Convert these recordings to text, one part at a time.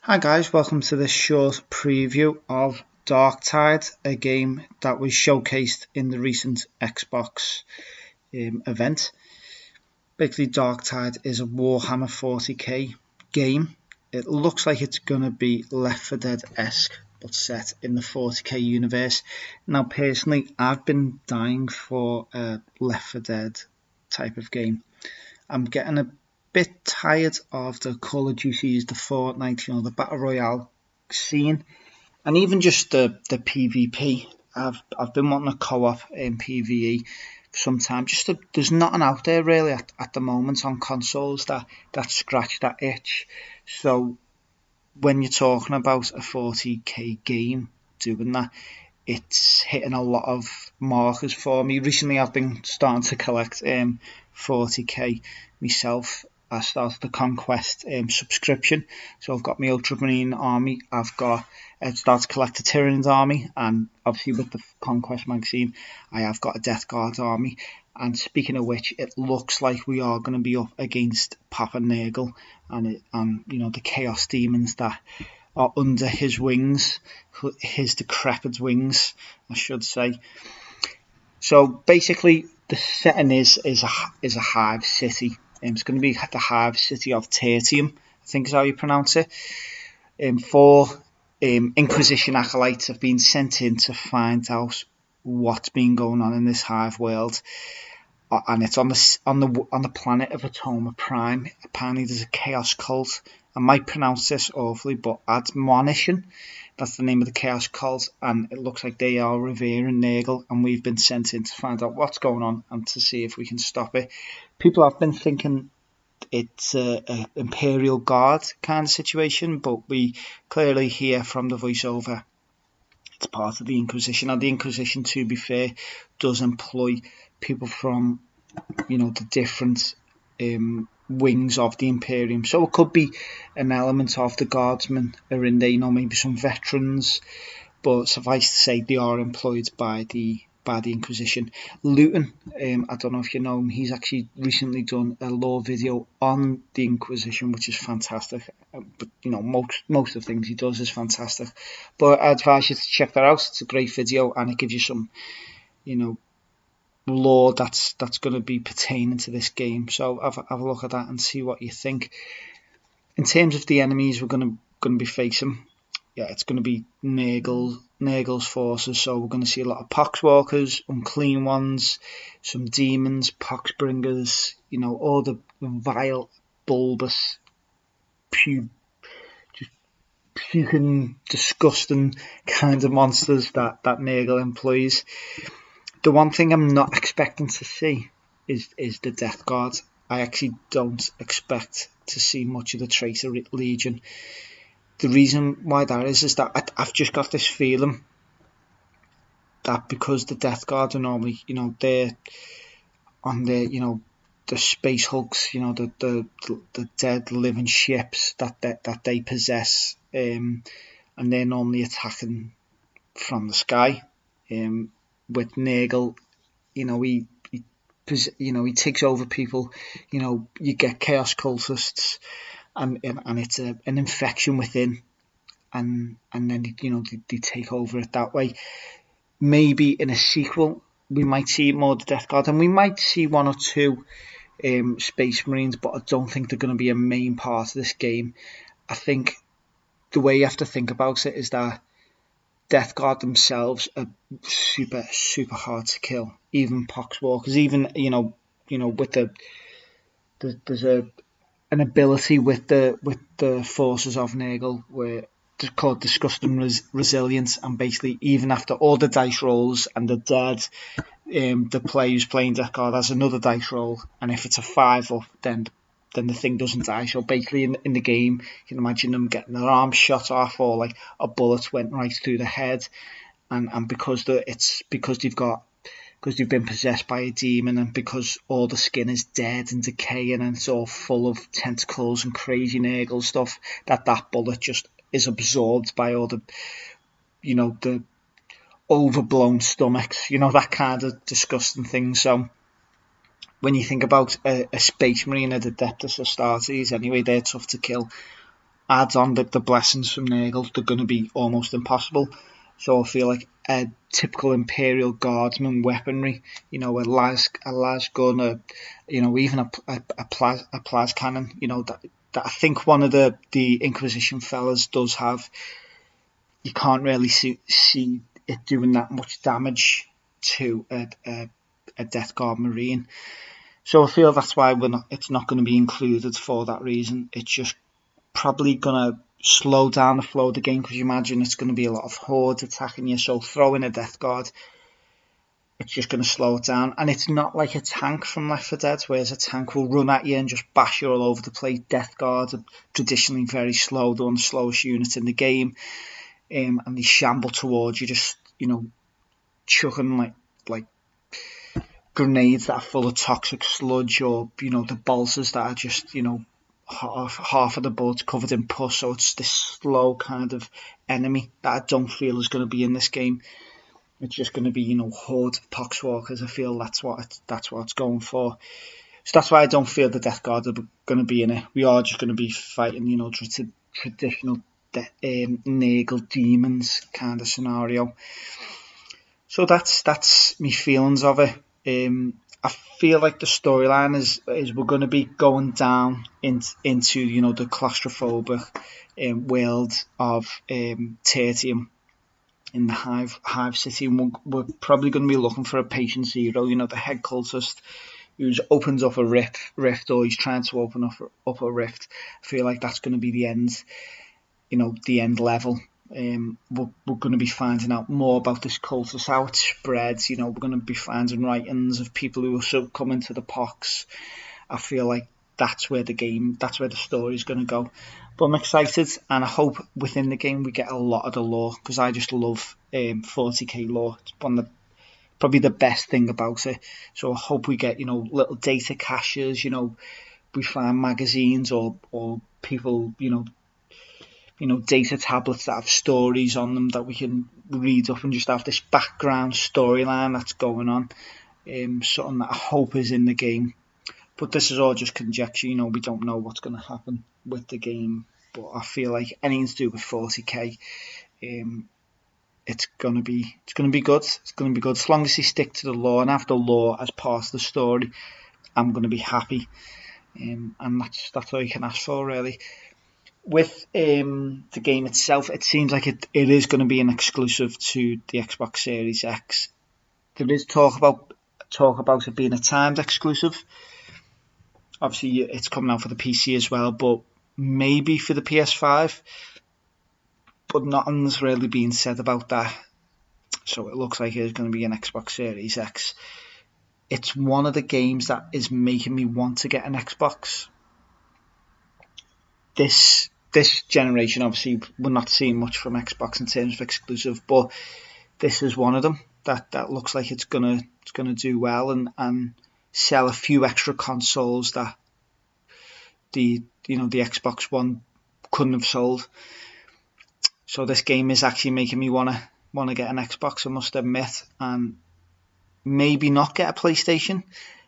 Hi guys, welcome to this short preview of Darktide, a game that was showcased in the recent Xbox event. Basically, Darktide is a Warhammer 40k game. It looks like it's going to be Left 4 Dead-esque, but set in the 40k universe. Now, personally, I've been dying for a Left 4 Dead type of game. I'm getting a bit tired of the Call of Duties, the Fortnite, the Battle Royale scene, and even just the PvP. I've been wanting a co-op in PvE for some time. There's nothing out there really at the moment on consoles that scratch that itch. So when you're talking about a 40k game doing that, it's hitting a lot of markers for me. Recently, I've been starting to collect 40k myself. I started the Conquest subscription, so I've got my Ultramarine army. I've started to collect the Tyranid army, and obviously with the Conquest magazine, I have got a Death Guard army. And speaking of which, it looks like we are going to be up against Papa Nurgle and the Chaos Demons that are under his wings, his decrepit wings, I should say. So basically, the setting is a hive city. It's going to be the hive city of Tertium, I think is how you pronounce it. Four Inquisition acolytes have been sent in to find out what's been going on in this hive world, and it's on the planet of Atoma Prime. Apparently, there's a chaos cult. I might pronounce this awfully, but Admonition, that's the name of the chaos cult, and it looks like they are revering Nurgle, and we've been sent in to find out what's going on and to see if we can stop it. People have been thinking it's an Imperial Guard kind of situation, but we clearly hear from the voiceover it's part of the Inquisition. And the Inquisition, to be fair, does employ people from the different wings of the Imperium. So it could be an element of the Guardsmen are in there, maybe some veterans, but suffice to say they are employed by the Inquisition. Luton, I don't know if you know him, he's actually recently done a lore video on the Inquisition, which is fantastic. But most of the things he does is fantastic. But I advise you to check that out. It's a great video, and it gives you some, lore that's going to be pertaining to this game. So have a look at that and see what you think. In terms of the enemies we're going to be facing, it's going to be Nurgle's forces. So we're going to see a lot of Poxwalkers, Unclean Ones, some demons, Poxbringers, all the vile, bulbous, puking, disgusting kind of monsters that Nurgle employs. The one thing I'm not expecting to see is the Death Guard. I actually don't expect to see much of the Traitor Legion. The reason why that is that I've just got this feeling that because the Death Guard are normally, they're on their, the space hulks, the dead living ships that they possess, and they're normally attacking from the sky. With Nurgle, he takes over people. You get chaos cultists, and it's an infection within, and then they take over it that way. Maybe in a sequel we might see more of the Death Guard, and we might see one or two Space Marines, but I don't think they're going to be a main part of this game. I think the way you have to think about it is that Death Guard themselves are super, super hard to kill. Even Poxwalkers, even with there's an ability with the forces of Nurgle where it's called Disgusting Resilience, and basically even after all the dice rolls and the dead, the player who's playing Death Guard has another dice roll, and if it's a 5 up, then the thing doesn't die. So basically in the game, you can imagine them getting their arm shot off, or like a bullet went right through the head, and because they've been possessed by a demon, and because all the skin is dead and decaying and it's all full of tentacles and crazy Nurgle stuff, that bullet just is absorbed by all the the overblown stomachs, that kind of disgusting thing. So when you think about a Space Marine, at Adeptus Astartes, anyway, they're tough to kill. adds on the blessings from Nurgle, they're going to be almost impossible. So I feel like a typical Imperial Guardsman weaponry, a las gun, even a plas cannon, that I think one of the Inquisition fellas does have. You can't really see it doing that much damage to a Death Guard Marine. So I feel that's why it's not going to be included for that reason. It's just probably going to slow down the flow of the game, because you imagine it's going to be a lot of hordes attacking you. So throwing a Death Guard, it's just going to slow it down. And it's not like a tank from Left 4 Dead, whereas a tank will run at you and just bash you all over the place. Death Guards are traditionally very slow. They're one of the slowest units in the game. And they shamble towards you, just, chucking like grenades that are full of toxic sludge, or, the balsas that are just, half of the bullets covered in pus. So it's this slow kind of enemy that I don't feel is going to be in this game. It's just going to be, horde of poxwalkers. I feel that's what it's going for. So that's why I don't feel the Death Guard are going to be in it. We are just going to be fighting, traditional Nurgle demons kind of scenario. So that's my feelings of it. I feel like the storyline is we're going to be going down into the claustrophobic world of Tertium in the Hive City. And we're probably going to be looking for a patient zero, the head cultist who's opens up a rift, or he's trying to open up a rift. I feel like that's going to be the end. The end level. We're going to be finding out more about this cultist, how it spreads. We're going to be finding writings of people who are coming to the pox. I feel like that's where the story is going to go. But I'm excited, and I hope within the game we get a lot of the lore, because I just love 40k lore. It's probably the best thing about it. So I hope we get little data caches. We find magazines or people data tablets that have stories on them that we can read up and just have this background storyline that's going on. Something that I hope is in the game. But this is all just conjecture, we don't know what's going to happen with the game. But I feel like anything to do with 40k, it's going to be good. It's going to be good. As long as they stick to the lore and have the lore as part of the story, I'm going to be happy. And that's all you can ask for, really. With the game itself, it seems like it is going to be an exclusive to the Xbox Series X. There is talk about it being a timed exclusive. Obviously, it's coming out for the PC as well, but maybe for the PS5. But nothing's really being said about that. So it looks like it's going to be an Xbox Series X. It's one of the games that is making me want to get an Xbox. This generation, obviously, we're not seeing much from Xbox in terms of exclusive, but this is one of them that looks like it's gonna do well and sell a few extra consoles that the Xbox One couldn't have sold. So this game is actually making me wanna get an Xbox, I must admit, and maybe not get a PlayStation.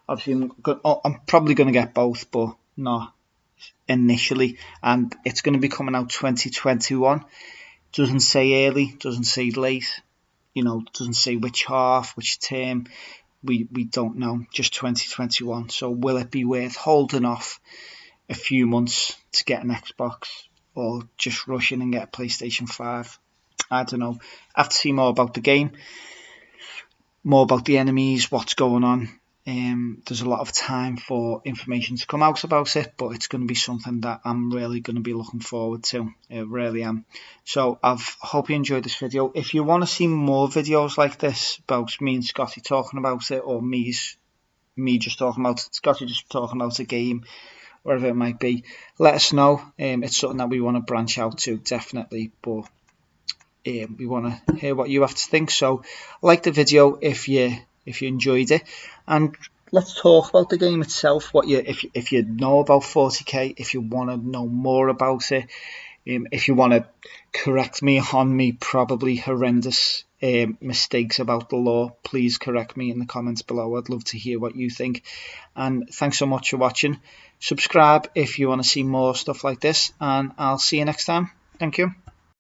Obviously, I'm probably going to get both, but not initially. And it's going to be coming out 2021. Doesn't say early, doesn't say late. Doesn't say which half, which term. We don't know. Just 2021. So will it be worth holding off a few months to get an Xbox, or just rush in and get a PlayStation 5? I don't know. I have to see more about the game, more about the enemies, what's going on. There's a lot of time for information to come out about it, but it's going to be something that I'm really going to be looking forward to. I really am. So I hope you enjoyed this video. If you want to see more videos like this about me and Scotty talking about it, or me just talking about it, Scotty just talking about a game, wherever it might be, let us know. It's something that we want to branch out to, definitely, but we want to hear what you have to think. So like the video if you enjoyed it, and let's talk about the game itself. If you know about 40k, if you want to know more about it, if you want to correct me on me probably horrendous mistakes about the lore, please correct me in the comments below. I'd love to hear what you think, and thanks so much for watching. Subscribe if you want to see more stuff like this, and I'll see you next time. Thank you.